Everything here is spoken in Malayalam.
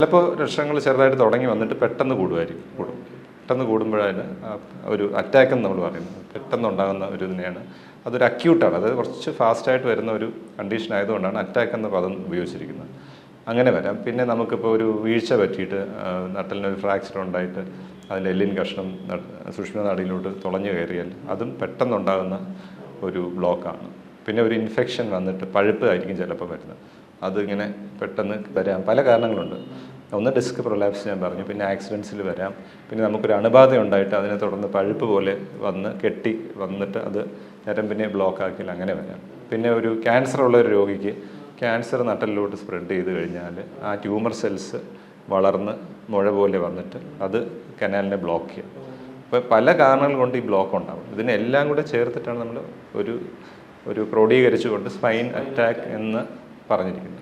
ചിലപ്പോൾ ലക്ഷണങ്ങൾ ചെറുതായിട്ട് തുടങ്ങി വന്നിട്ട് പെട്ടെന്ന് കൂടും. പെട്ടെന്ന് കൂടുമ്പോഴാണ് ഒരു അറ്റാക്ക് എന്ന് നമ്മൾ പറയുന്നത്. പെട്ടെന്ന് ഉണ്ടാകുന്ന ഒരു ഇതിനെയാണ് അതൊരു അക്യൂട്ടാണ്. അതായത് കുറച്ച് ഫാസ്റ്റായിട്ട് വരുന്ന ഒരു കണ്ടീഷൻ ആയതുകൊണ്ടാണ് അറ്റാക്ക് എന്ന പദം ഉപയോഗിച്ചിരിക്കുന്നത്. അങ്ങനെ വരാം. പിന്നെ നമുക്കിപ്പോൾ ഒരു വീഴ്ച പറ്റിയിട്ട് നട്ടലിനൊരു ഫ്രാക്ചർ ഉണ്ടായിട്ട് അതിൻ്റെ എല്ലിൻ കഷ്ണം സുഷ്മിത നാഡിയിലോട്ട് തുളഞ്ഞു കയറിയാൽ അതും പെട്ടെന്നുണ്ടാകുന്ന ഒരു ബ്ലോക്കാണ്. പിന്നെ ഒരു ഇൻഫെക്ഷൻ വന്നിട്ട് പഴുപ്പ് ആയിരിക്കും ചിലപ്പോൾ വരുന്നത്. അതിങ്ങനെ പെട്ടെന്ന് വരാം. പല കാരണങ്ങളുണ്ട്. ഒന്ന് ഡിസ്ക് പ്രൊലാപ്സ് ഞാൻ പറഞ്ഞു, പിന്നെ ആക്സിഡൻസിൽ വരാം, പിന്നെ നമുക്കൊരു അണുബാധ ഉണ്ടായിട്ട് അതിനെ തുടർന്ന് പഴുപ്പ് പോലെ വന്ന് കെട്ടി വന്നിട്ട് അത് ഞരമ്പിനെ ബ്ലോക്കാക്കിയാൽ അങ്ങനെ വരാം. പിന്നെ ഒരു ക്യാൻസർ ഉള്ള ഒരു രോഗിക്ക് ക്യാൻസർ നട്ടലിലോട്ട് സ്പ്രെഡ് ചെയ്ത് കഴിഞ്ഞാൽ ആ ട്യൂമർ സെൽസ് വളർന്ന് മുഴ പോലെ വന്നിട്ട് അത് കനാലിനെ ബ്ലോക്ക് ചെയ്യും. അപ്പോൾ പല കാരണങ്ങൾ കൊണ്ട് ഈ ബ്ലോക്ക് ഉണ്ടാകും. ഇതിനെല്ലാം കൂടെ ചേർത്തിട്ടാണ് നമ്മൾ ഒരു ക്രോഡീകരിച്ചുകൊണ്ട് സ്പൈൻ അറ്റാക്ക് എന്ന് പറഞ്ഞിരിക്കുന്നത്.